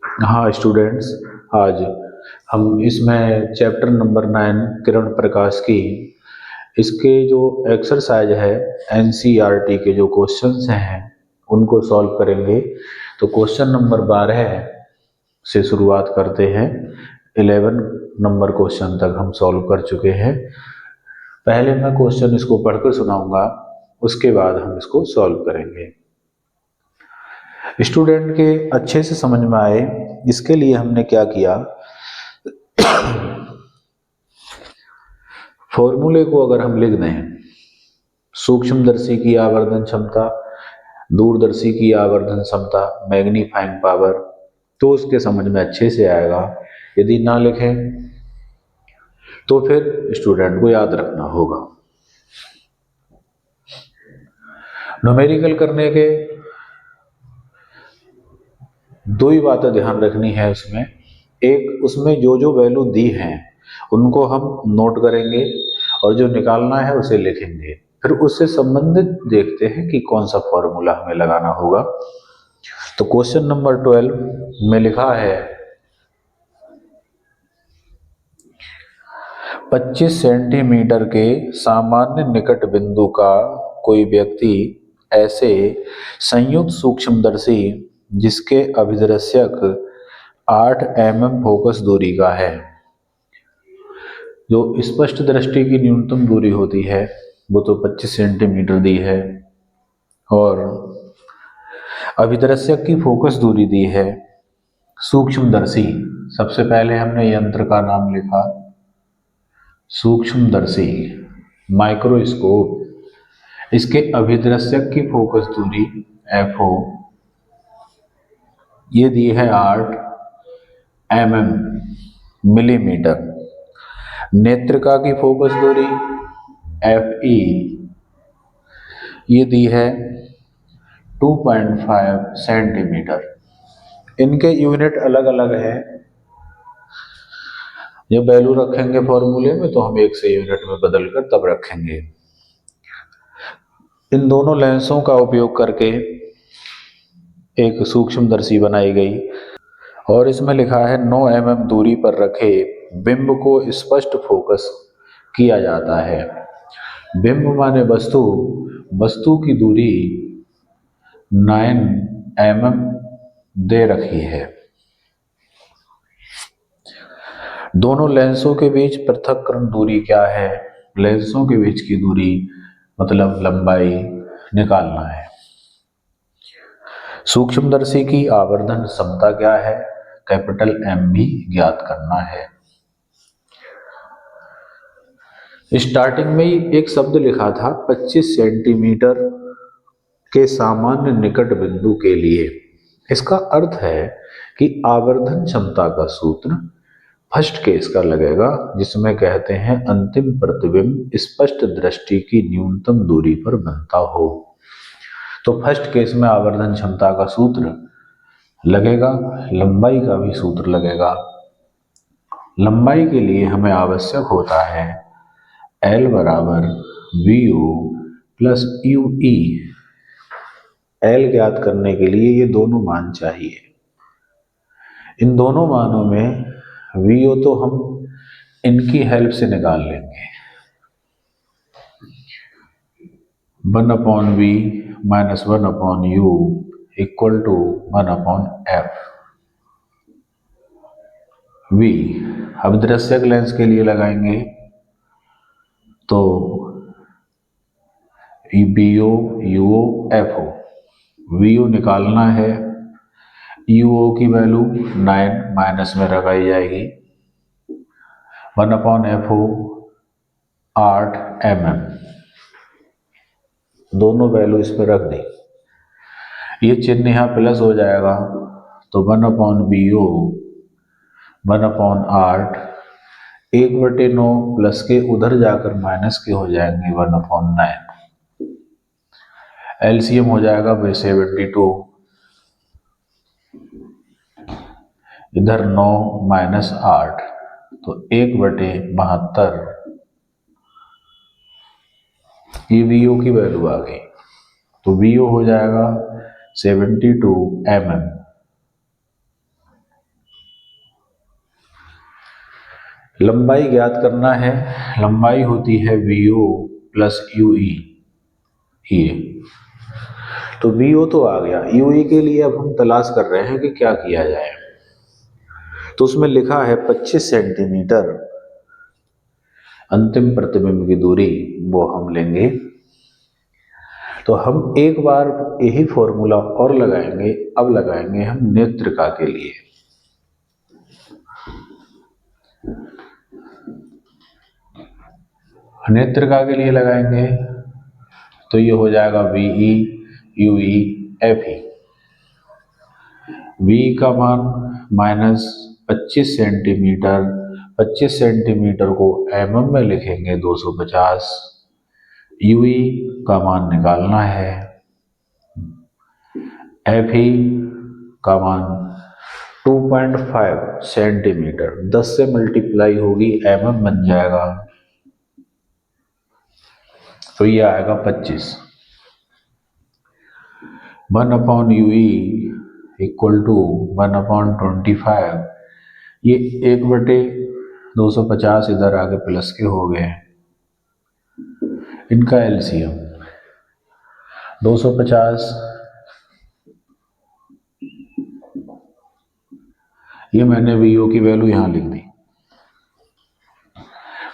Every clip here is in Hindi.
हाँ स्टूडेंट्स, आज हम इसमें चैप्टर नंबर 9 किरण प्रकाश की इसके जो एक्सरसाइज है एनसीईआरटी के जो क्वेश्चंस हैं उनको सॉल्व करेंगे। तो क्वेश्चन नंबर 12 से शुरुआत करते हैं। 11 नंबर क्वेश्चन तक हम सॉल्व कर चुके हैं। पहले मैं क्वेश्चन इसको पढ़कर सुनाऊंगा, उसके बाद हम इसको सॉल्व करेंगे। स्टूडेंट के अच्छे से समझ में आए इसके लिए हमने क्या किया, फॉर्मूले को अगर हम लिख दें, सूक्ष्मदर्शी की आवर्धन क्षमता, दूरदर्शी की आवर्धन क्षमता, मैग्नीफाइंग पावर, तो उसके समझ में अच्छे से आएगा। यदि ना लिखें तो फिर स्टूडेंट को याद रखना होगा। न्यूमेरिकल करने के दो ही बातें ध्यान रखनी है उसमें। एक, उसमें जो जो वैल्यू दी हैं उनको हम नोट करेंगे और जो निकालना है उसे लिखेंगे। फिर उससे संबंधित देखते हैं कि कौन सा फॉर्मूला हमें लगाना होगा। तो क्वेश्चन नंबर 12 में लिखा है 25 सेंटीमीटर के सामान्य निकट बिंदु का कोई व्यक्ति ऐसे संयुक्त सूक्ष्मदर्शी जिसके अभिदृश्यक 8 mm फोकस दूरी का है। जो स्पष्ट दृष्टि की न्यूनतम दूरी होती है वो तो 25 सेंटीमीटर दी है, और अभिदृश्यक की फोकस दूरी दी है। सूक्ष्मदर्शी, सबसे पहले हमने यंत्र का नाम लिखा सूक्ष्मदर्शी, माइक्रोस्कोप। इसके अभिदृश्यक की फोकस दूरी FO, ये दी है 8 mm मिलीमीटर। नेत्रिका की फोकस दूरी FE, ये दी है 2.5 सेंटीमीटर। इनके यूनिट अलग अलग हैं। जब वैल्यू रखेंगे फॉर्मूले में तो हम एक से यूनिट में बदल कर तब रखेंगे। इन दोनों लेंसों का उपयोग करके एक सूक्ष्मदर्शी बनाई गई और इसमें लिखा है 9 mm दूरी पर रखे बिंब को स्पष्ट फोकस किया जाता है। बिंब माने वस्तु, वस्तु की दूरी 9 mm दे रखी है। दोनों लेंसों के बीच पृथक्करण दूरी क्या है? लेंसों के बीच की दूरी मतलब लंबाई निकालना है। सूक्ष्मदर्शी की आवर्धन क्षमता क्या है? कैपिटल M भी ज्ञात करना है। स्टार्टिंग में ही एक शब्द लिखा था 25 सेंटीमीटर के सामान्य निकट बिंदु के लिए। इसका अर्थ है कि आवर्धन क्षमता का सूत्र फर्स्ट केस का लगेगा, जिसमें कहते हैं अंतिम प्रतिबिंब स्पष्ट दृष्टि की न्यूनतम दूरी पर बनता हो। तो फर्स्ट केस में आवर्धन क्षमता का सूत्र लगेगा, लंबाई का भी सूत्र लगेगा। लंबाई के लिए हमें आवश्यक होता है L बराबर VO प्लस UE। L ज्ञात करने के लिए ये दोनों मान चाहिए। इन दोनों मानों में VO तो हम इनकी हेल्प से निकाल लेंगे। 1/V minus 1/U equal to 1/F। V अभिदृश्यक लेंस के लिए लगाएंगे तो BO UO FO। VO निकालना है, UO की वैल्यू 9 माइनस में लगाई जाएगी। 1/FO 8 mm, दोनों वैल्यू इस पर रख दी। ये चिन्ह यहाँ प्लस हो जाएगा तो 1/BO 1/8, 1/9 प्लस के उधर जाकर माइनस के हो जाएंगे 1/9। LCM हो जाएगा 72, इधर 9 माइनस 8 तो 1/72। ये VO की वैल्यू आ गई तो VO हो जाएगा 72 mm। लंबाई ज्ञात करना है। लंबाई होती है VO प्लस UE। ये तो VO तो आ गया, UE के लिए अब हम तलाश कर रहे हैं कि क्या किया जाए। तो उसमें लिखा है 25 सेंटीमीटर अंतिम प्रतिबिंब की दूरी, वो हम लेंगे। तो हम एक बार यही फॉर्मूला और लगाएंगे। अब लगाएंगे हम नेत्रिका के लिए। नेत्रिका के लिए लगाएंगे तो ये हो जाएगा VE UE FE। V का मान माइनस 25 सेंटीमीटर, 25 सेंटीमीटर को mm में लिखेंगे 250। UE का मान निकालना है। FE का मान 2.5 सेंटीमीटर, 10 से मल्टीप्लाई होगी mm बन जाएगा, तो ये आएगा 25। 1/UE equal to 1/25। ये 1/250 इधर आगे प्लस के हो गए। इनका एलसीएम 250, ये मैंने VO की वैल्यू यहाँ लिख दी।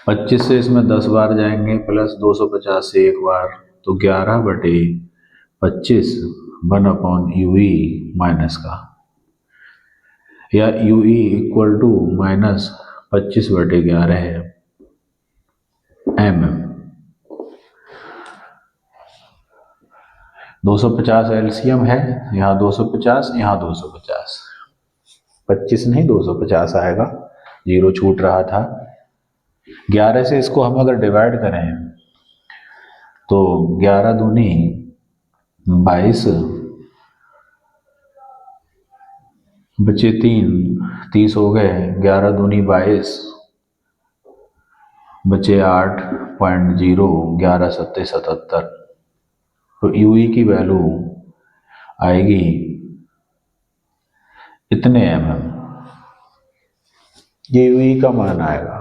25 से इसमें 10 बार जाएंगे प्लस 250 से एक बार, तो 11/25 1/UE माइनस का, या UE इक्वल टू माइनस 25/11 है mm। 250 एलसीएम है, यहाँ 250, यहाँ 250, 25 नहीं 250 आएगा, जीरो छूट रहा था। 11 से इसको हम अगर डिवाइड करें तो 11 दूनी 22, बचे 3, 30 हो गए। 11 दूनी 22, बचे 8.0, 11 सत्ते 77। तो UE की वैल्यू आएगी इतने mm, ये UE का मान आएगा।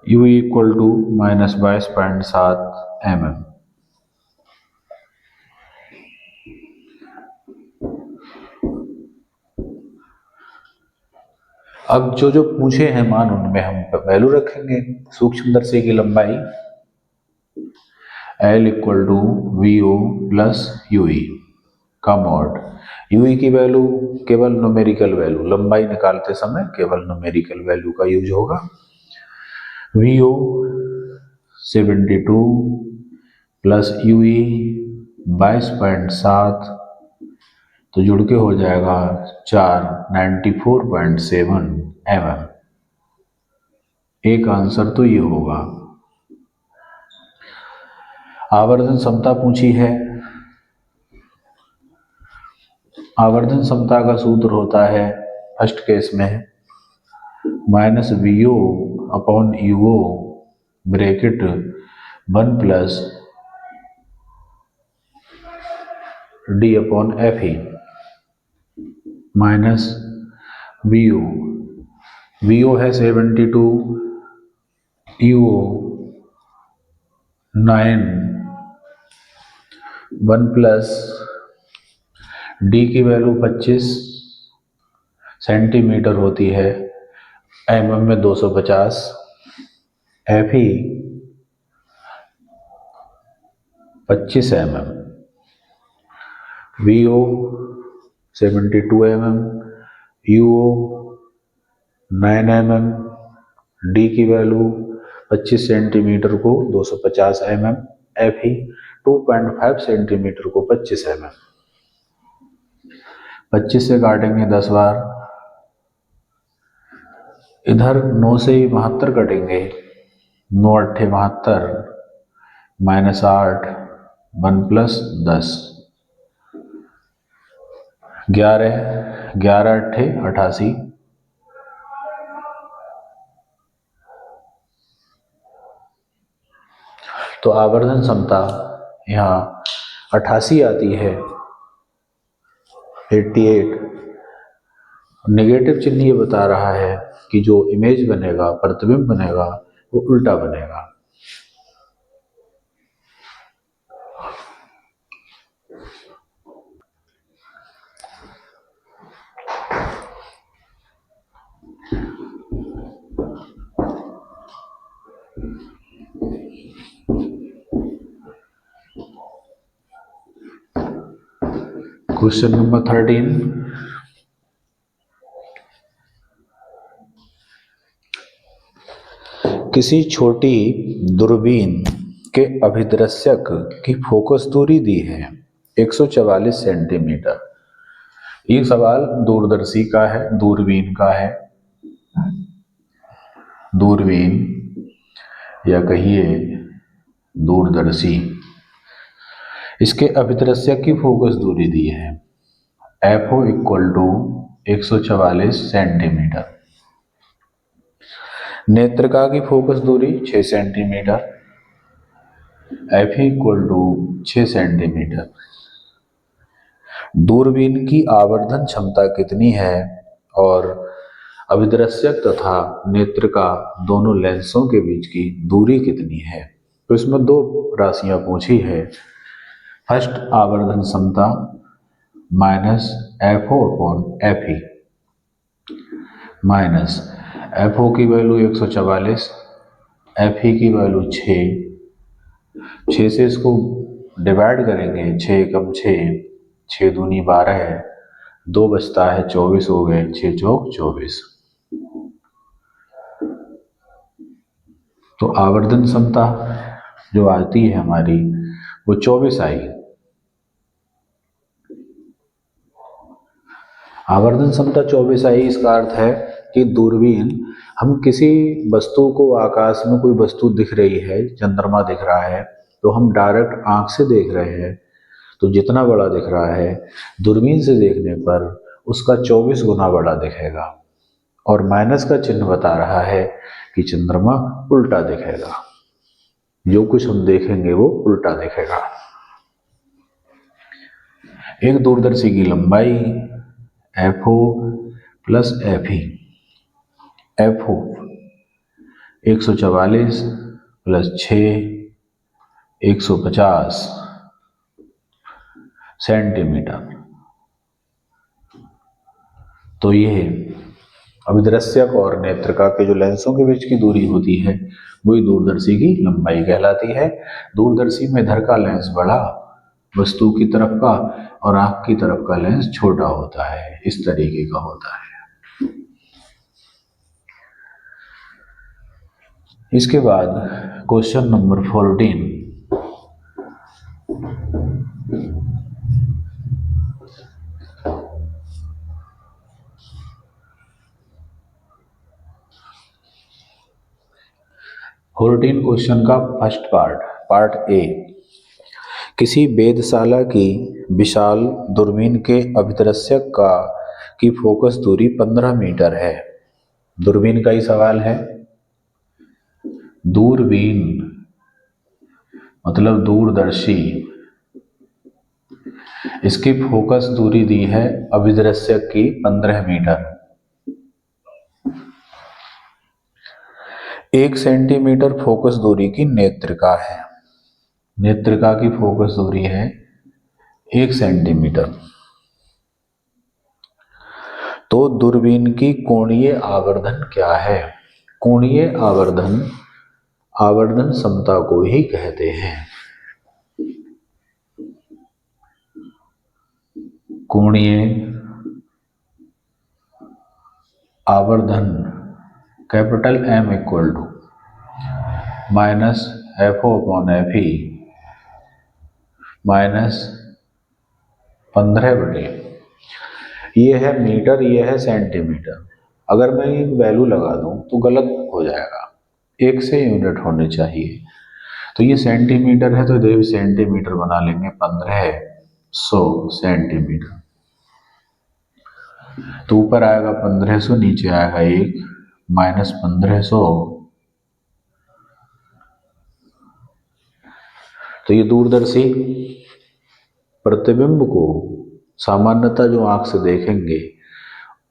UE equal to minus 22.7 mm। अब जो जो पूछे हैं मान, उनमें हम वैल्यू रखेंगे। सूक्ष्मदर्शी की लंबाई L equal to VO plus UE का मॉड। UE की वैल्यू केवल न्यूमेरिकल वैल्यू, लंबाई निकालते समय केवल न्यूमेरिकल वैल्यू का यूज होगा। VO 72 प्लस UE 22.7, तो जुड़ के हो जाएगा 94.7 mm। एक आंसर तो ये होगा। आवर्धन क्षमता पूछी है। आवर्धन क्षमता का सूत्र होता है फर्स्ट केस में minus VO upon UO bracket 1 plus D upon FE minus VO है 72, UO 9, 1 प्लस D की वैल्यू 25 सेंटीमीटर होती है, mm में 250, FE 25 mm, VO 72 mm, UO 9 mm, D की वैल्यू 25 सेंटीमीटर को 250 mm, FE 2.5 सेंटीमीटर को 25 mm। 25 से काटेंगे 10 बार, इधर 9 से 72 कटेंगे, 9 अट्ठे 72 माइनस 8, 1 प्लस 10, 11, 11 अट्ठे 88। तो आवर्धन क्षमता यहाँ 88 आती है, 88। नेगेटिव चिन्ह ये बता रहा है कि जो इमेज बनेगा, प्रतिबिंब बनेगा, वो उल्टा बनेगा। क्वेश्चन नंबर 13, किसी छोटी दूरबीन के अभिदृश्यक की फोकस दूरी दी है 144 सेंटीमीटर। ये सवाल दूरदर्शी का है, दूरबीन का है। दूरबीन या कहिए दूरदर्शी, इसके अभिदृश्यक की फोकस दूरी दी है FO इक्वल टू 144 सेंटीमीटर। नेत्रिका की फोकस दूरी 6 centimetre, F equal to 6 centimetre. दूरबीन की आवर्धन क्षमता कितनी है और अभिदृश्यक तथा नेत्रिका दोनों लेंसों के बीच की दूरी कितनी है। तो इसमें दो राशियां पूछी है। फर्स्ट आवर्धन क्षमता minus FO upon FE, minus FO की वैल्यू 144, FE की वैल्यू 6 से इसको डिवाइड करेंगे, 6 कम 6 दूनी 12 है, 2 बचता है 24 हो गए, 6 चौक 24। तो आवर्धन क्षमता जो आती है हमारी वो 24 आई। आवर्धन क्षमता 24 आई, इसका अर्थ है कि दूरबीन, हम किसी वस्तु को, आकाश में कोई वस्तु दिख रही है, चंद्रमा दिख रहा है, तो हम डायरेक्ट आंख से देख रहे हैं तो जितना बड़ा दिख रहा है, दूरबीन से देखने पर उसका 24 गुना बड़ा दिखेगा। और माइनस का चिन्ह बता रहा है कि चंद्रमा उल्टा दिखेगा, जो कुछ हम देखेंगे वो उल्टा दिखेगा। एक दूरदर्शी की लंबाई FO plus FE, FO 144 plus 6 150 centimetre. तो ये अभिदृश्यक और नेत्रिका के जो लेंसों के बीच की दूरी होती है वही दूरदर्शी की लंबाई कहलाती है। दूरदर्शी में इधर का लेंस बड़ा वस्तु की तरफ का और आंख की तरफ का लेंस छोटा होता है, इस तरीके का होता है। इसके बाद क्वेश्चन नंबर 14, क्वेश्चन का फर्स्ट पार्ट A, किसी वेधशाला की विशाल दूरबीन के अभिदृश्यक की फोकस दूरी 15 मीटर है। दूरबीन का ही सवाल है। दूरबीन मतलब दूरदर्शी, इसकी फोकस दूरी दी है अभिदृश्यक की 15 मीटर। 1 सेंटीमीटर फोकस दूरी की नेत्रिका है। नेत्रिका की फोकस दूरी है 1 सेंटीमीटर। तो दूरबीन की कोणीय आवर्धन क्या है। कोणीय आवर्धन क्षमता को ही कहते हैं। कोणीय आवर्धन capital M equal to minus FO upon FE minus 15 ये है मीटर, ये है सेंटीमीटर। अगर मैं एक वैल्यू लगा दूं तो गलत हो जाएगा, 1 से यूनिट होने चाहिए। तो ये सेंटीमीटर है तो इधर भी सेंटीमीटर बना लेंगे, 1500 सेंटीमीटर। तो ऊपर आएगा 1500, नीचे आएगा 1 माइनस 1500। तो ये दूरदर्शी प्रतिबिंब को सामान्यतः जो आंख से देखेंगे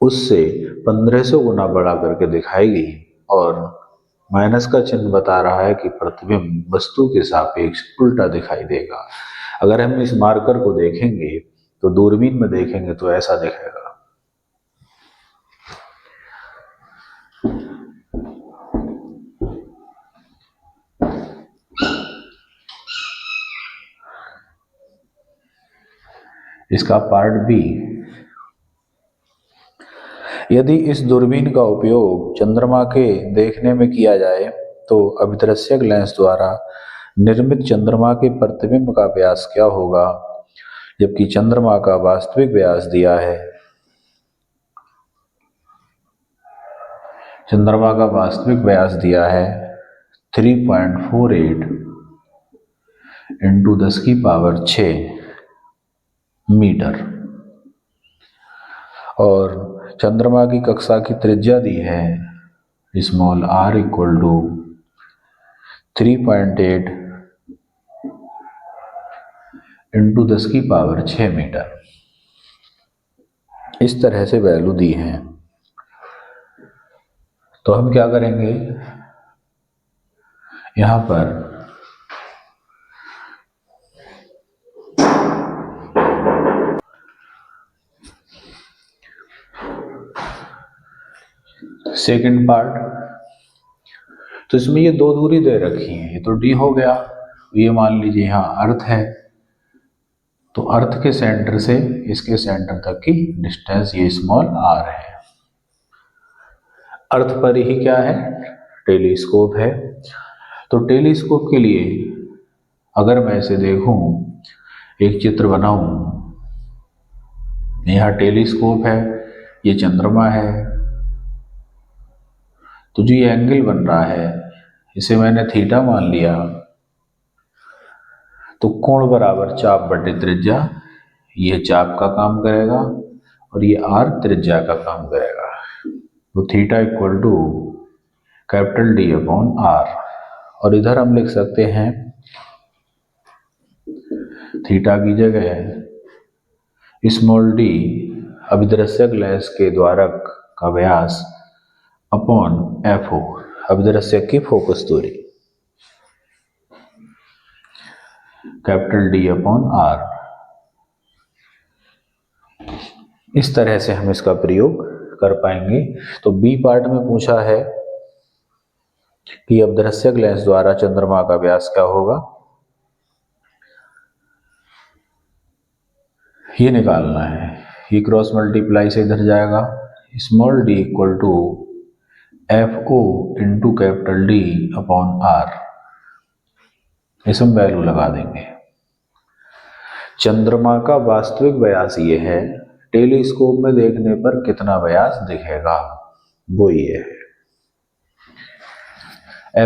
उससे 1500 गुना बड़ा करके दिखाएगी, और माइनस का चिन्ह बता रहा है कि प्रतिबिंब वस्तु के सापेक्ष उल्टा दिखाई देगा। अगर हम इस मार्कर को देखेंगे तो दूरबीन में देखेंगे तो ऐसा दिखेगा। इसका पार्ट बी, यदि इस दूरबीन का उपयोग चंद्रमा के देखने में किया जाए तो अभिदर्शक लेंस द्वारा निर्मित चंद्रमा के प्रतिबिंब का व्यास क्या होगा, जबकि चंद्रमा का वास्तविक व्यास दिया है। चंद्रमा का वास्तविक व्यास दिया है 3.48 इंटू 10⁶ मीटर, और चंद्रमा की कक्षा की त्रिज्या दी है small r equal to 3.8 into 10⁶ metre. इस तरह से वैल्यू दी है। तो हम क्या करेंगे, यहां पर सेकंड पार्ट, तो इसमें ये दो दूरी दे रखी है, ये तो डी हो गया, ये मान लीजिए यहाँ अर्थ है, तो अर्थ के सेंटर से इसके सेंटर तक की डिस्टेंस ये स्मॉल r है। अर्थ पर ही क्या है, टेलीस्कोप है। तो टेलीस्कोप के लिए अगर मैं इसे देखूं, एक चित्र बनाऊं, यहाँ टेलीस्कोप है, ये चंद्रमा है, तो जो ये एंगल बन रहा है इसे मैंने थीटा मान लिया, तो कोण बराबर चाप बटे त्रिज्या, ये चाप का काम करेगा और ये r त्रिज्या का काम करेगा। तो theta equal to capital D upon r, और इधर हम लिख सकते हैं थीटा की जगह स्मॉल d अभिदर्शक लेंस के द्वारक का व्यास अपॉन FO अभिदर्शक की फोकस दूरी, कैपिटल D अपॉन r। इस तरह से हम इसका प्रयोग कर पाएंगे। तो बी पार्ट में पूछा है कि अभिदर्शक लेंस द्वारा चंद्रमा का व्यास क्या होगा, ये निकालना है। ये क्रॉस मल्टीप्लाई से इधर जाएगा, small d equal to FO into capital D upon r, इसमें वैल्यू लगा देंगे। चंद्रमा का वास्तविक व्यास ये है, टेलीस्कोप में देखने पर कितना व्यास दिखेगा वो ये है।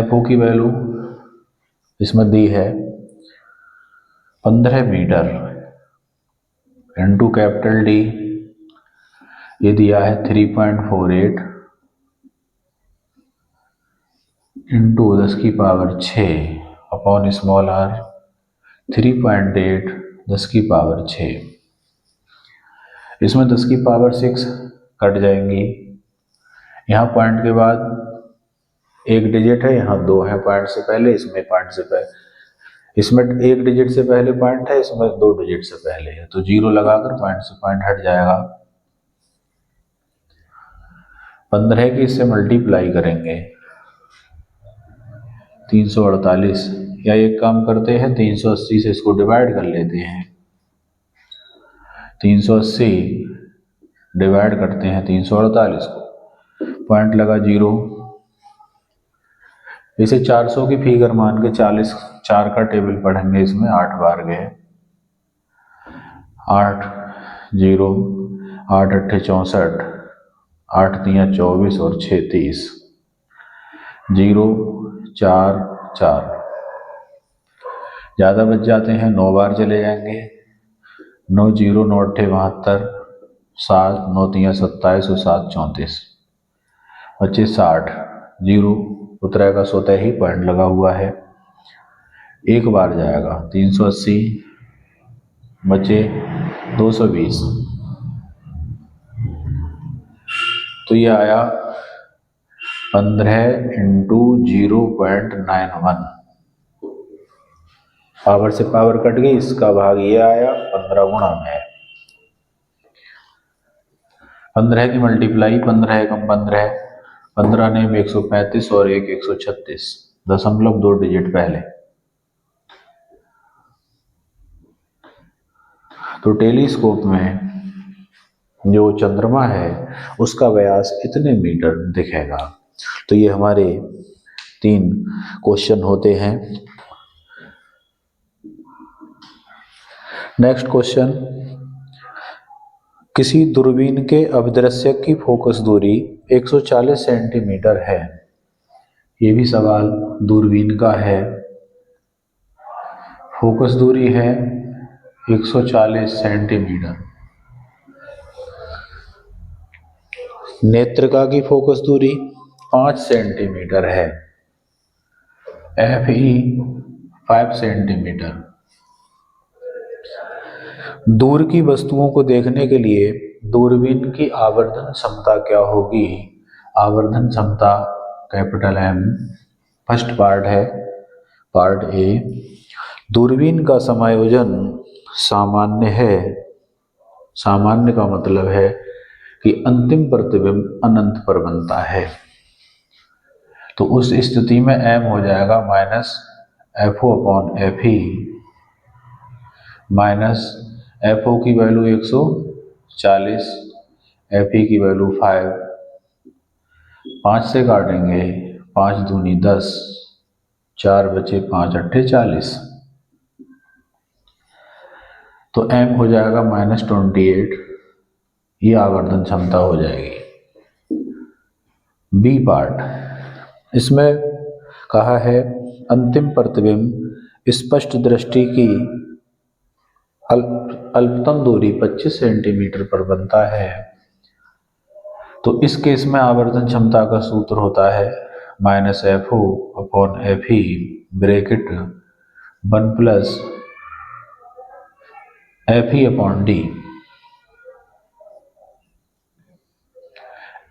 FO की वैल्यू इसमें दी है 15 मीटर इंटू कैपिटल D, ये दिया है 3.48 इंटू 10⁶ अपॉन स्मॉल r, 3.8 10⁶। इसमें 10⁶ कट जाएंगी, यहाँ पॉइंट के बाद एक डिजिट है, यहाँ दो है पॉइंट से पहले, इसमें पॉइंट से पहले, इसमें एक डिजिट से पहले पॉइंट है, इसमें दो डिजिट से पहले है, तो जीरो लगाकर पॉइंट से पॉइंट हट जाएगा। 15 की इससे मल्टीप्लाई करेंगे 348, या एक काम करते हैं 380 से इसको डिवाइड कर लेते हैं, 380 डिवाइड करते हैं 348 को, पॉइंट लगा जीरो। इसे 400 की फिगर मान के 40 4 का टेबल पढ़ेंगे, इसमें 8 बार गए, 8 0 8 8 64, 8 3 24 और 6 30, 0 4 4, ज़्यादा बच जाते हैं, 9 बार चले जाएंगे, 9 0 9 8 72, 7 9 3 27 और 7 34, 25 60, जीरो उतरेगा, सोते ही पॉइंट लगा हुआ है। एक बार जाएगा 380 बचे 220, तो ये आया 15 इंटू 0.91। पावर से पावर कट गई, इसका भाग ये आया 15 गुणा में। 15 की मल्टीप्लाई 15 एकम 15, 15 ने 135 और 136, 0.2 डिजिट पहले। तो टेलीस्कोप में जो चंद्रमा है उसका व्यास इतने मीटर दिखेगा। तो ये हमारे 3 क्वेश्चन होते हैं। नेक्स्ट क्वेश्चन, किसी दूरबीन के अभिदृश्य की फोकस दूरी 140 सेंटीमीटर है। ये भी सवाल दूरबीन का है। फोकस दूरी है 140 सेंटीमीटर। नेत्रिका की फोकस दूरी 5 सेंटीमीटर है। FE 5 centimetre. दूर की वस्तुओं को देखने के लिए दूरबीन की आवर्धन क्षमता क्या होगी? आवर्धन क्षमता कैपिटल M। फर्स्ट पार्ट है पार्ट ए, दूरबीन का समायोजन सामान्य है। सामान्य का मतलब है कि अंतिम प्रतिबिंब अनंत पर बनता है। तो उस स्थिति में M हो जाएगा -FO/FE, माइनस FO की वैल्यू 140, FE की वैल्यू 5, 5 से काटेंगे 5 दूनी 10, 4 बचे 5 अट्ठे 40, तो M हो जाएगा -28। ये आवर्धन क्षमता हो जाएगी। बी पार्ट, इसमें कहा है अंतिम प्रतिबिंब स्पष्ट दृष्टि की अल्पतम दूरी 25 सेंटीमीटर पर बनता है। तो इस केस में आवर्धन क्षमता का सूत्र होता है -FO/FE bracket 1 + FE/D।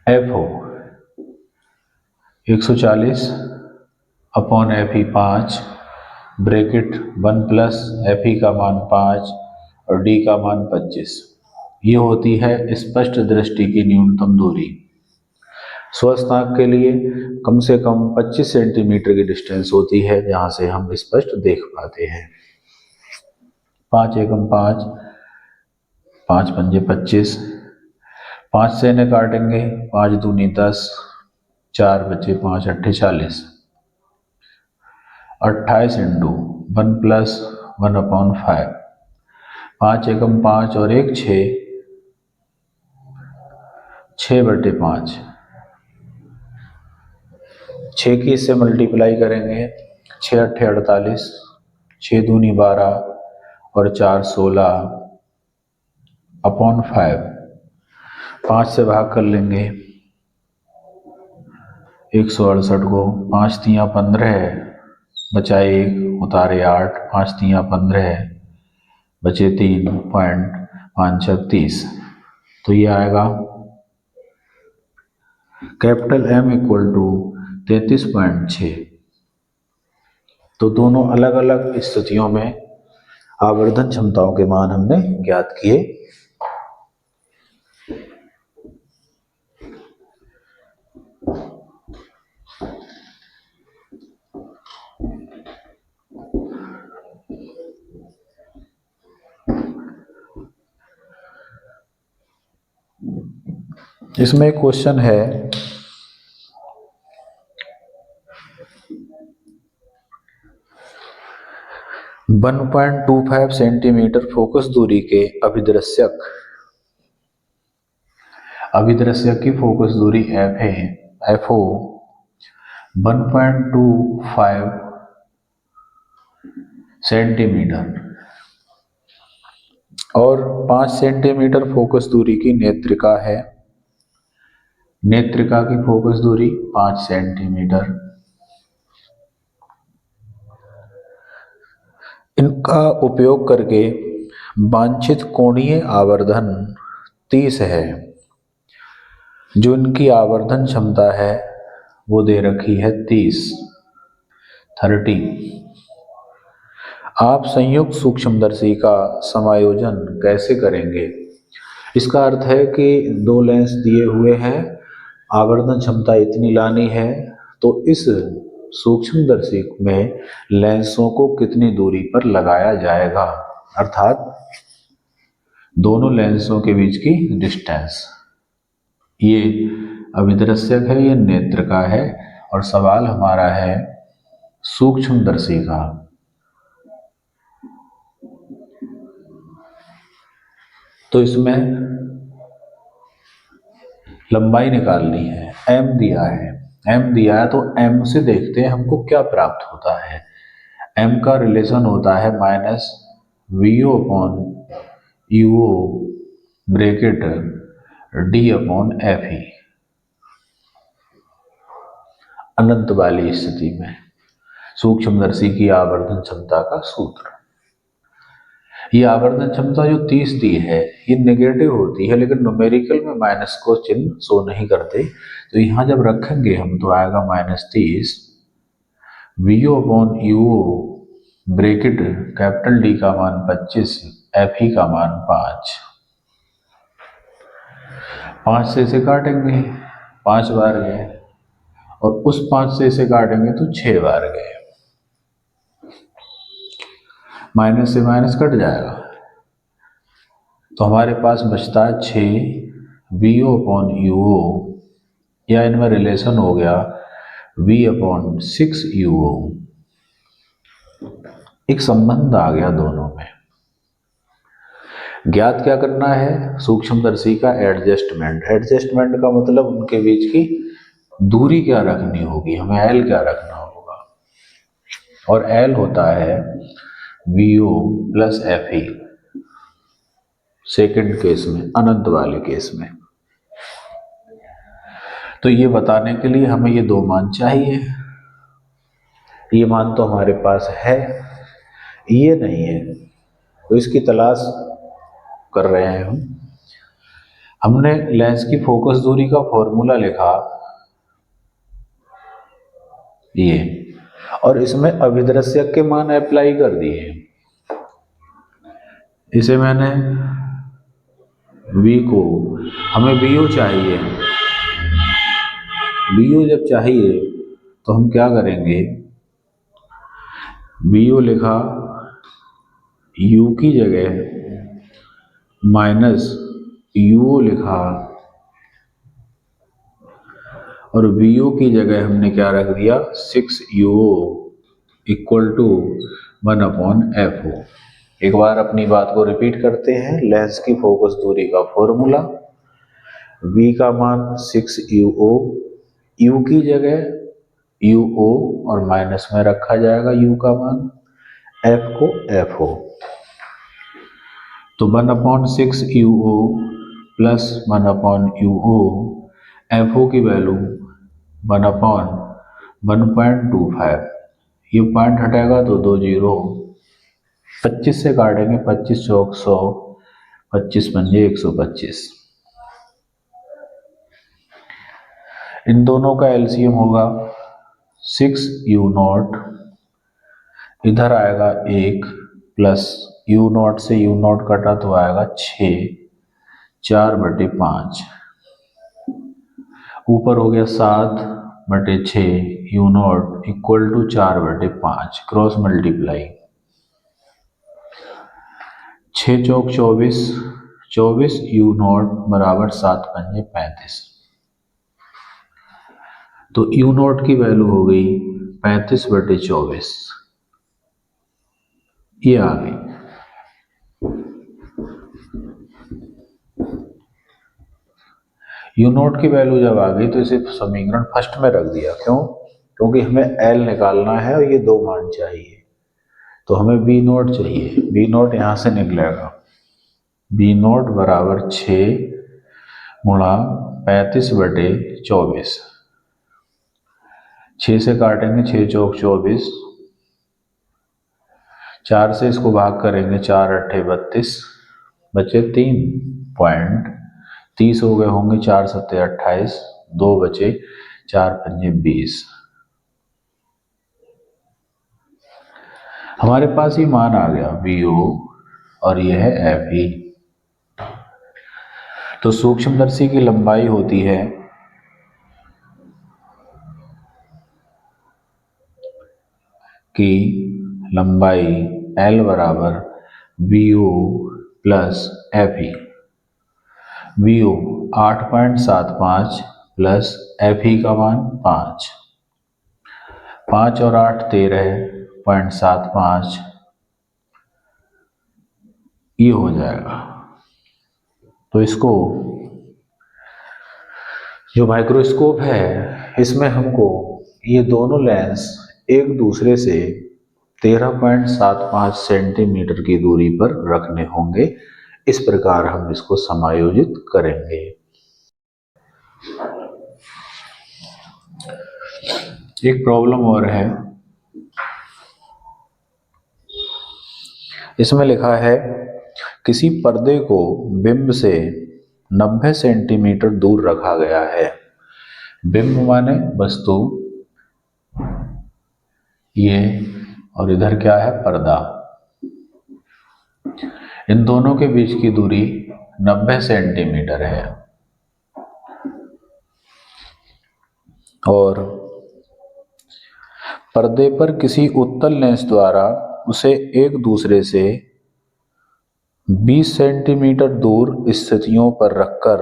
FO 140/FE 5 bracket 1 + FE का मान 5 और D का मान 25। ये होती है स्पष्ट दृष्टि की न्यूनतम दूरी। स्वस्थ आंख के लिए कम से कम 25 सेंटीमीटर की डिस्टेंस होती है जहां से हम स्पष्ट देख पाते हैं। 5 एकम 5, 5 पंजे 25, 5 से इन्हें काटेंगे 5 दूनी 10, 4 बचे 5 अट्ठे 40, 28 इंटू 1 + 1/5, 5 एकम 5 और 1 6, 6/5, 6 की इससे मल्टीप्लाई करेंगे 6 अट्ठे 48, 6 दूनी 12 और 4 16/5, 5 से भाग कर लेंगे 168 को, 5 तियाँ 15, बचाए 1, उतारे 8, 5 तियाँ 15, बचे 3.536। तो ये आएगा कैपिटल M = 33.6। तो दोनों अलग अलग स्थितियों में आवर्धन क्षमताओं के मान हमने ज्ञात किए। इसमें एक क्वेश्चन है, 1.25 सेंटीमीटर फोकस दूरी के अभिदृश्यक की फोकस दूरी F है। FO 1.25 सेंटीमीटर और 5 सेंटीमीटर फोकस दूरी की नेत्रिका है। नेत्रिका की फोकस दूरी 5 सेंटीमीटर। इनका उपयोग करके वांछित कोणीय आवर्धन 30 है। जो इनकी आवर्धन क्षमता है वो दे रखी है 30। आप संयुक्त सूक्ष्मदर्शी का समायोजन कैसे करेंगे? इसका अर्थ है कि दो लेंस दिए हुए हैं, आवर्धन क्षमता इतनी लानी है, तो इस सूक्ष्मदर्शी में लेंसों को कितनी दूरी पर लगाया जाएगा, अर्थात दोनों लेंसों के बीच की डिस्टेंस। ये अभिदृश्यक है, ये नेत्र का है, और सवाल हमारा है सूक्ष्मदर्शी का। तो इसमें लंबाई निकालनी है, m दिया है, m दिया है तो m से देखते हैं हमको क्या प्राप्त होता है। m का रिलेशन होता है minus VO upon UO bracket d upon F E, अनंत वाली स्थिति में सूक्ष्मदर्शी की आवर्धन क्षमता का सूत्र। ये आवर्धन क्षमता जो 30 दी है ये नेगेटिव होती है, लेकिन न्यूमेरिकल में माइनस को चिन्ह शो नहीं करते, तो यहाँ जब रखेंगे हम तो आएगा -30 VO upon UO bracket capital D का मान 25, एफ ई का मान 5। 5 से इसे काटेंगे, 5 बार गए, और उस 5 से इसे काटेंगे तो 6 बार गए, माइनस से माइनस कट जाएगा, तो हमारे पास बचता है 6 वी ओ अपॉन यू ओ, या इनमें रिलेशन हो गया v अपॉन 6 यू ओ। एक संबंध आ गया दोनों में। ज्ञात क्या करना है? सूक्ष्मदर्शी का एडजस्टमेंट। एडजस्टमेंट का मतलब उनके बीच की दूरी क्या रखनी होगी, हमें एल क्या रखना होगा, और एल होता है V O plus F E, second case में, अनंत वाले केस में। तो ये बताने के लिए हमें ये दो मान चाहिए। ये मान तो हमारे पास है, ये नहीं है, तो इसकी तलाश कर रहे हैं हम। हमने लेंस की फोकस दूरी का फॉर्मूला लिखा ये, और इसमें अभिदृश्यक के मान अप्लाई कर दिए। इसे मैंने v को, हमें वीओ चाहिए, वीओ जब चाहिए तो हम क्या करेंगे, वीओ लिखा, u की जगह माइनस यूओ लिखा, और वीओ की जगह हमने क्या रख दिया 6 UO equal to 1 upon F O. एक बार अपनी बात को रिपीट करते हैं। लेंस की फोकस दूरी का फॉर्मूला, v का मान 6 यूओ, u की जगह यूओ और माइनस में रखा जाएगा u का मान, f को fo, तो 1 अपॉन 6 यूओ प्लस 1 अपॉन यूओ, fo की वैल्यू 1 अपॉन 1.25, ये पॉइंट हटेगा तो 2 जीरो, 25 से काटेंगे, 25 चौक 100, 25 पंजे 125। इन दोनों का एलसीएम होगा 6 यू नॉट, इधर आएगा 1 प्लस यू नॉट से यू नॉट कटा तो आएगा 6, 4/5, ऊपर हो गया 7/6 U nought equal to 4/5, cross multiply, 6 चौक 24, 24 यू नॉट बराबर 7 पंजे 35, तो यू नॉट की वैल्यू हो गई 35/24, ये आ गई। यू नॉट की वैल्यू जब आ गई तो इसे समीकरण फर्स्ट में रख दिया। क्यों? क्योंकि हमें एल निकालना है और ये दो मान चाहिए, तो हमें बी नॉट चाहिए। बी नॉट यहाँ से निकलेगा, बी नॉट बराबर 6 गुणा 35/24, 6 से काटेंगे 6 चौक 24, 4 से इसको भाग करेंगे, 4 अट्ठे 32, बचे 3.30 हो गए होंगे, 4 सत्ते 28, 2 बचे, 4 पंजे 20। हमारे पास ये मान आ गया VO और ये है FE। तो सूक्ष्मदर्शी की लंबाई होती है कि लंबाई L बराबर VO plus FE। VO 8.75 plus FE का मान 5, 5 और 8 13.75, ये हो जाएगा। तो इसको जो माइक्रोस्कोप है इसमें हमको ये दोनों लेंस एक दूसरे से 13.75 सेंटीमीटर की दूरी पर रखने होंगे। इस प्रकार हम इसको समायोजित करेंगे। एक प्रॉब्लम और है, इसमें लिखा है किसी पर्दे को बिंब से 90 सेंटीमीटर दूर रखा गया है। बिंब माने वस्तु, ये, और इधर क्या है, पर्दा। इन दोनों के बीच की दूरी 90 सेंटीमीटर है और पर्दे पर किसी उत्तल लेंस द्वारा उसे एक दूसरे से 20 सेंटीमीटर दूर स्थितियों पर रखकर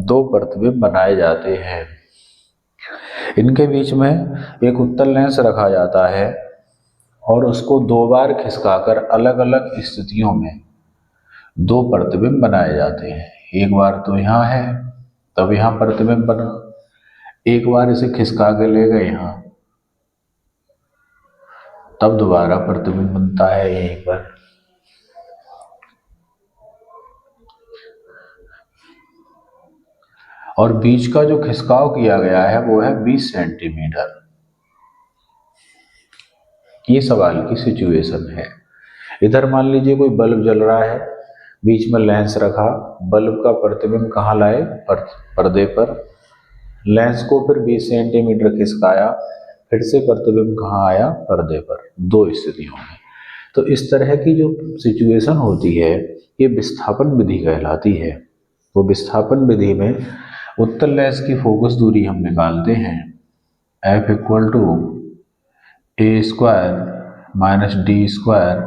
दो प्रतिबिंब बनाए जाते हैं। इनके बीच में एक उत्तल लेंस रखा जाता है और उसको 2 बार खिसकाकर अलग अलग स्थितियों में 2 प्रतिबिंब बनाए जाते हैं। एक बार तो यहाँ है, तब यहाँ प्रतिबिंब बना, एक बार इसे खिसका के ले गए यहाँ, तब दोबारा प्रतिबिंब बनता है यहीं पर। और बीच का जो खिसकाव किया गया है वो है 20 सेंटीमीटर। ये सवाल की सिचुएशन है। इधर मान लीजिए कोई बल्ब जल रहा है, बीच में लेंस रखा, बल्ब का प्रतिबिंब कहाँ लाए, पर्दे पर, लेंस को फिर 20 सेंटीमीटर खिसकाया, फिर से प्रतिबिंब कहाँ आया, पर्दे पर, 2 स्थितियों में। तो इस तरह की जो सिचुएशन होती है ये विस्थापन विधि कहलाती है। तो विस्थापन विधि में उत्तल लेंस की फोकस दूरी हम निकालते हैं, F equal to A² minus D²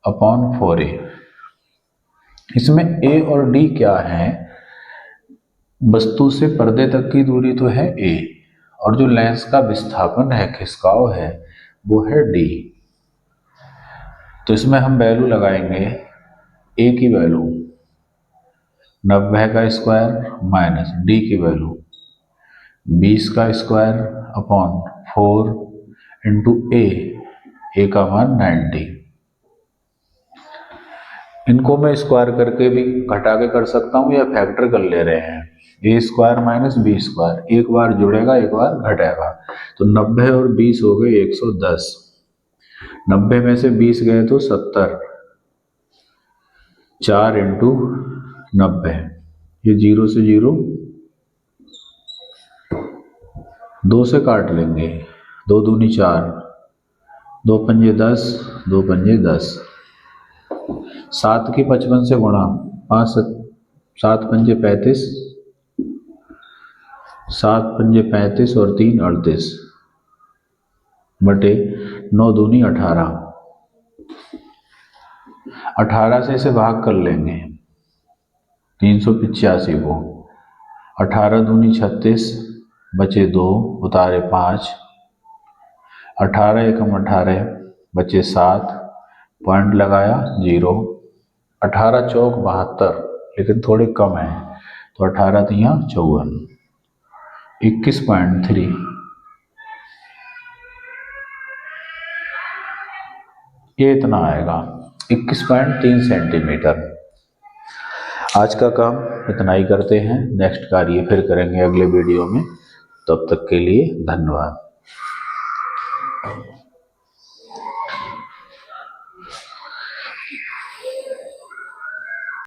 upon 4A। इसमें A और D क्या है, वस्तु से पर्दे तक की दूरी तो है A, और जो लेंस का विस्थापन है, खिसकाव है, वो है D। तो इसमें हम वैल्यू लगाएंगे, A की वैल्यू 90 का स्क्वायर माइनस D की वैल्यू 20 का स्क्वायर अपॉन 4 इंटू A का मान 90। इनको मैं स्क्वायर करके भी घटा के कर सकता हूँ या फैक्टर कर ले रहे हैं, A² माइनस B², एक बार जुड़ेगा एक बार घटेगा। तो 90 और 20 हो गए 110, 90 में से 20 गए तो 70, 4 इंटू 90, ये 0 से 0, 2 से काट लेंगे, 2 दूनी 4, 2 पंजे 10, 2 पंजे 10, 7 की 55 से गुणा, 7 पंजे 35, 7 पंजे 35 और 3 38, बटे 9 दूनी 18, 18 से इसे भाग कर लेंगे 385 को, 18 दूनी 36, बचे 2, उतारे 5, 18 एकम 18, बचे 7, पॉइंट लगाया 0, 18 चौक 72, लेकिन थोड़े कम है, तो 18 तिया 54, 21.3। ये इतना आएगा, 21.3 सेंटीमीटर। आज का काम इतना ही करते हैं, नेक्स्ट कार्य फिर करेंगे अगले वीडियो में। तब तक के लिए धन्यवाद।